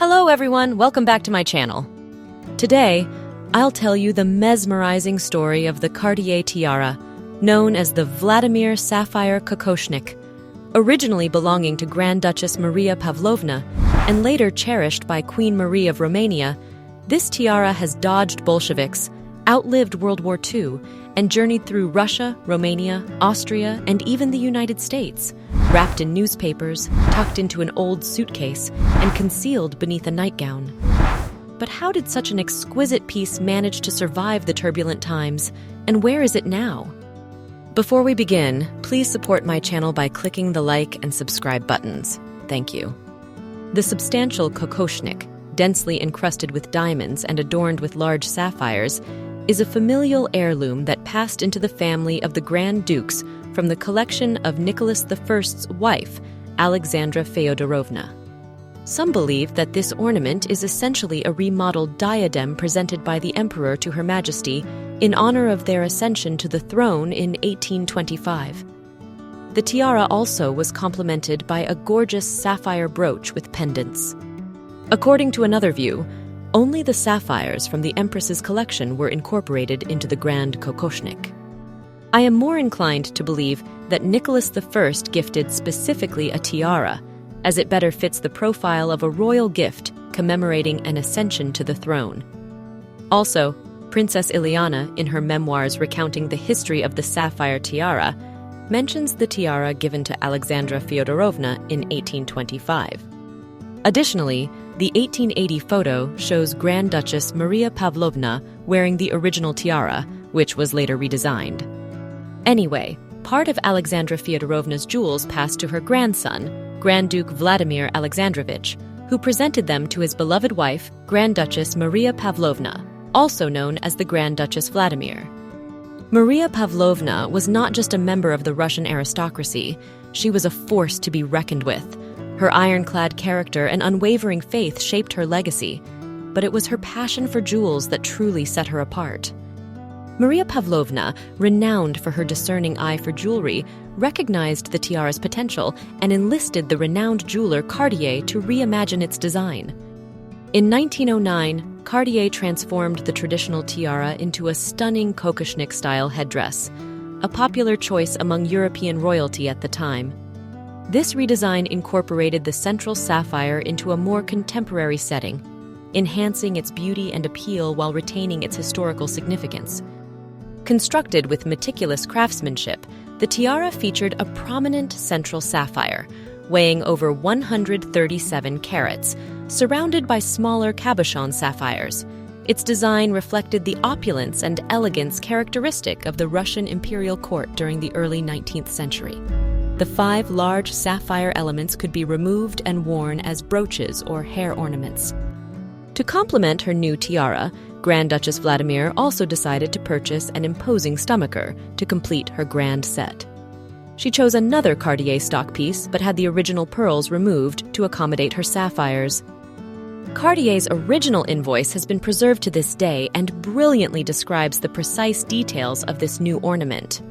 Hello everyone, welcome back to my channel. Today, I'll tell you the mesmerizing story of the Cartier tiara, known as the Vladimir Sapphire Kokoshnik, originally belonging to Grand Duchess Maria Pavlovna and later cherished by Queen Marie of Romania. This tiara has dodged Bolsheviks, outlived World War II, and journeyed through Russia, Romania, Austria, and even the United States, wrapped in newspapers, tucked into an old suitcase, and concealed beneath a nightgown. But how did such an exquisite piece manage to survive the turbulent times, and where is it now? Before we begin, please support my channel by clicking the like and subscribe buttons. Thank you. The substantial Kokoshnik, densely encrusted with diamonds and adorned with large sapphires, is a familial heirloom that passed into the family of the Grand Dukes from the collection of Nicholas I's wife, Alexandra Feodorovna. Some believe that this ornament is essentially a remodeled diadem presented by the Emperor to Her Majesty in honor of their ascension to the throne in 1825. The tiara also was complemented by a gorgeous sapphire brooch with pendants. According to another view, only the sapphires from the Empress's collection were incorporated into the Grand Kokoshnik. I am more inclined to believe that Nicholas I gifted specifically a tiara, as it better fits the profile of a royal gift commemorating an ascension to the throne. Also, Princess Ileana, in her memoirs recounting the history of the sapphire tiara, mentions the tiara given to Alexandra Feodorovna in 1825. Additionally, the 1880 photo shows Grand Duchess Maria Pavlovna wearing the original tiara, which was later redesigned. Anyway, part of Alexandra Feodorovna's jewels passed to her grandson, Grand Duke Vladimir Alexandrovich, who presented them to his beloved wife, Grand Duchess Maria Pavlovna, also known as the Grand Duchess Vladimir. Maria Pavlovna was not just a member of the Russian aristocracy, she was a force to be reckoned with. Her ironclad character and unwavering faith shaped her legacy, but it was her passion for jewels that truly set her apart. Maria Pavlovna, renowned for her discerning eye for jewelry, recognized the tiara's potential and enlisted the renowned jeweler Cartier to reimagine its design. In 1909, Cartier transformed the traditional tiara into a stunning Kokoshnik-style headdress, a popular choice among European royalty at the time. This redesign incorporated the central sapphire into a more contemporary setting, enhancing its beauty and appeal while retaining its historical significance. Constructed with meticulous craftsmanship, the tiara featured a prominent central sapphire, weighing over 137 carats, surrounded by smaller cabochon sapphires. Its design reflected the opulence and elegance characteristic of the Russian imperial court during the early 19th century. The 5 large sapphire elements could be removed and worn as brooches or hair ornaments. To complement her new tiara, Grand Duchess Vladimir also decided to purchase an imposing stomacher to complete her grand set. She chose another Cartier stock piece but had the original pearls removed to accommodate her sapphires. Cartier's original invoice has been preserved to this day and brilliantly describes the precise details of this new ornament.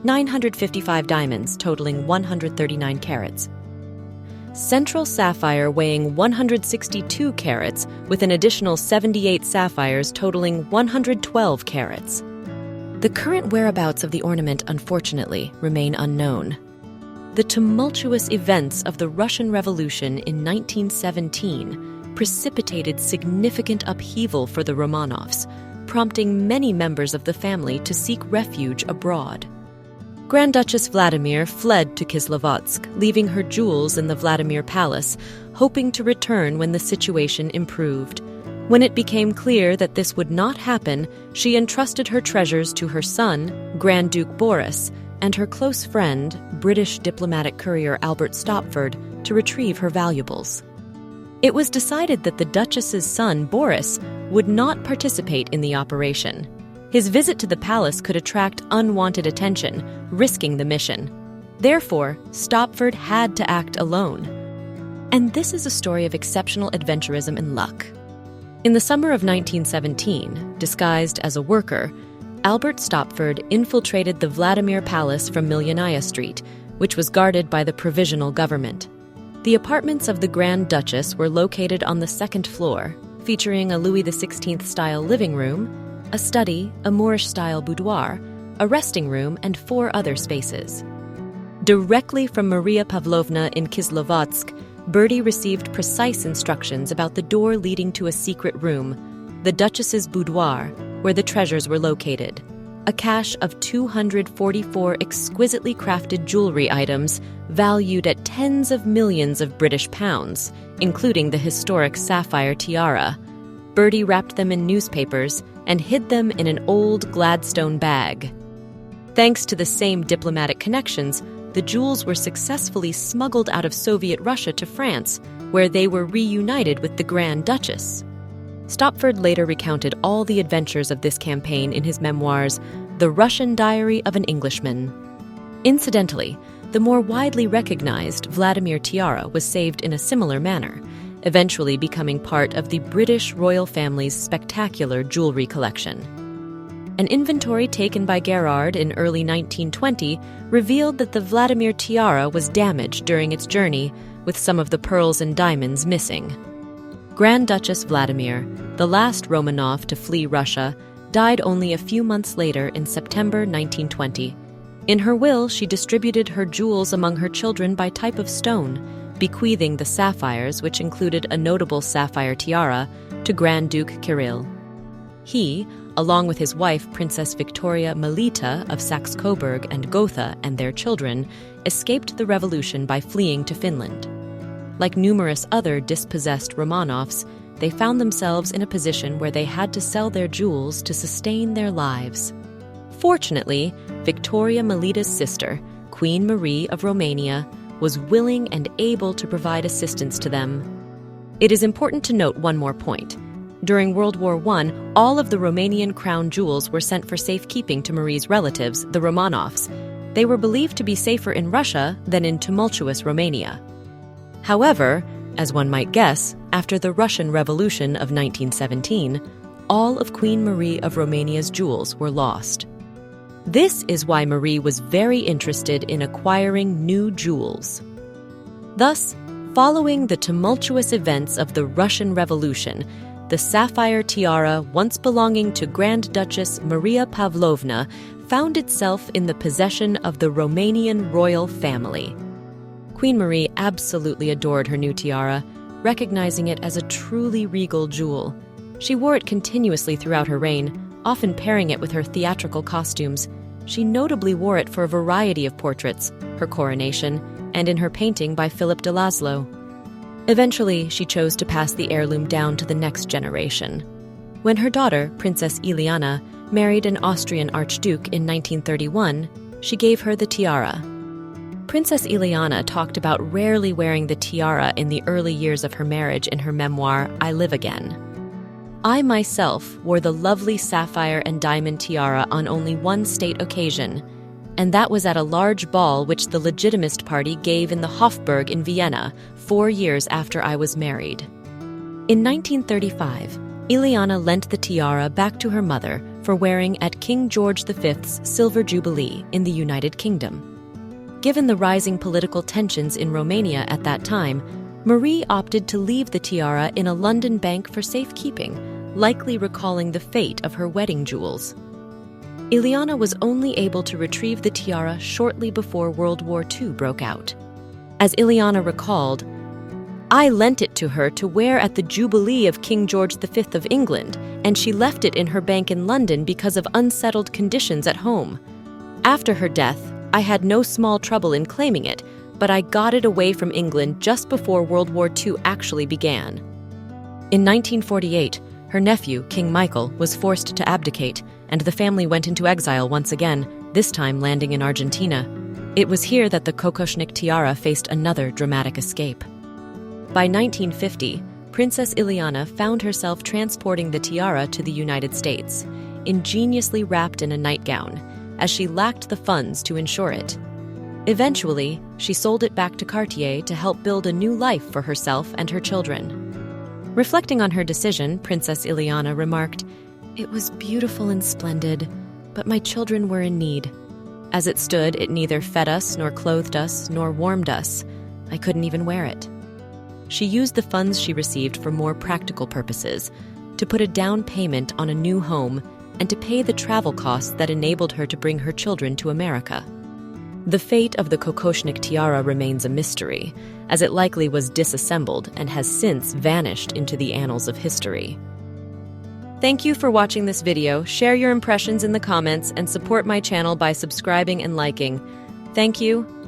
955 diamonds totaling 139 carats. Central sapphire weighing 162 carats with an additional 78 sapphires totaling 112 carats. The current whereabouts of the ornament, unfortunately, remain unknown. The tumultuous events of the Russian Revolution in 1917 precipitated significant upheaval for the Romanovs, prompting many members of the family to seek refuge abroad. Grand Duchess Vladimir fled to Kislovodsk, leaving her jewels in the Vladimir Palace, hoping to return when the situation improved. When it became clear that this would not happen, she entrusted her treasures to her son, Grand Duke Boris, and her close friend, British diplomatic courier Albert Stopford, to retrieve her valuables. It was decided that the Duchess's son, Boris, would not participate in the operation. His visit to the palace could attract unwanted attention, risking the mission. Therefore, Stopford had to act alone. And this is a story of exceptional adventurism and luck. In the summer of 1917, disguised as a worker, Albert Stopford infiltrated the Vladimir Palace from Millionaya Street, which was guarded by the provisional government. The apartments of the Grand Duchess were located on the second floor, featuring a Louis XVI-style living room, a study, a Moorish-style boudoir, a resting room, and 4 other spaces. Directly from Maria Pavlovna in Kislovodsk, Bertie received precise instructions about the door leading to a secret room, the Duchess's boudoir, where the treasures were located. A cache of 244 exquisitely crafted jewelry items valued at tens of millions of British pounds, including the historic Sapphire tiara. Bertie wrapped them in newspapers and hid them in an old Gladstone bag. Thanks to the same diplomatic connections, the jewels were successfully smuggled out of Soviet Russia to France, where they were reunited with the Grand Duchess. Stopford later recounted all the adventures of this campaign in his memoirs, The Russian Diary of an Englishman. Incidentally, the more widely recognized Vladimir tiara was saved in a similar manner, eventually becoming part of the British royal family's spectacular jewelry collection. An inventory taken by Gerard in early 1920 revealed that the Vladimir tiara was damaged during its journey, with some of the pearls and diamonds missing. Grand Duchess Vladimir, the last Romanov to flee Russia, died only a few months later in September 1920. In her will, she distributed her jewels among her children by type of stone, bequeathing the sapphires, which included a notable sapphire tiara, to Grand Duke Kirill. He, along with his wife Princess Victoria Melita of Saxe-Coburg and Gotha and their children, escaped the revolution by fleeing to Finland. Like numerous other dispossessed Romanovs, they found themselves in a position where they had to sell their jewels to sustain their lives. Fortunately, Victoria Melita's sister, Queen Marie of Romania, was willing and able to provide assistance to them. It is important to note one more point. During World War I, all of the Romanian crown jewels were sent for safekeeping to Marie's relatives, the Romanovs. They were believed to be safer in Russia than in tumultuous Romania. However, as one might guess, after the Russian Revolution of 1917, all of Queen Marie of Romania's jewels were lost. This is why Marie was very interested in acquiring new jewels. Thus, following the tumultuous events of the Russian Revolution, the sapphire tiara, once belonging to Grand Duchess Maria Pavlovna, found itself in the possession of the Romanian royal family. Queen Marie absolutely adored her new tiara, recognizing it as a truly regal jewel. She wore it continuously throughout her reign, often pairing it with her theatrical costumes. She notably wore it for a variety of portraits, her coronation, and in her painting by Philip de Laszlo. Eventually, she chose to pass the heirloom down to the next generation. When her daughter, Princess Ileana, married an Austrian archduke in 1931, she gave her the tiara. Princess Ileana talked about rarely wearing the tiara in the early years of her marriage in her memoir, I Live Again. I myself wore the lovely sapphire and diamond tiara on only one state occasion, and that was at a large ball which the Legitimist Party gave in the Hofburg in Vienna 4 years after I was married. In 1935, Ileana lent the tiara back to her mother for wearing at King George V's Silver Jubilee in the United Kingdom. Given the rising political tensions in Romania at that time, Marie opted to leave the tiara in a London bank for safekeeping, likely recalling the fate of her wedding jewels. Ileana was only able to retrieve the tiara shortly before World War II broke out. As Ileana recalled, I lent it to her to wear at the Jubilee of King George V of England, and she left it in her bank in London because of unsettled conditions at home. After her death, I had no small trouble in claiming it, but I got it away from England just before World War II actually began. In 1948, her nephew, King Michael, was forced to abdicate, and the family went into exile once again, this time landing in Argentina. It was here that the Kokoshnik tiara faced another dramatic escape. By 1950, Princess Ileana found herself transporting the tiara to the United States, ingeniously wrapped in a nightgown, as she lacked the funds to insure it. Eventually, she sold it back to Cartier to help build a new life for herself and her children. Reflecting on her decision, Princess Ileana remarked, "It was beautiful and splendid, but my children were in need. As it stood, it neither fed us, nor clothed us, nor warmed us. I couldn't even wear it. She used the funds she received for more practical purposes, to put a down payment on a new home and to pay the travel costs that enabled her to bring her children to America. The fate of the Kokoshnik tiara remains a mystery, as it likely was disassembled and has since vanished into the annals of history. Thank you for watching this video. Share your impressions in the comments and support my channel by subscribing and liking. Thank you,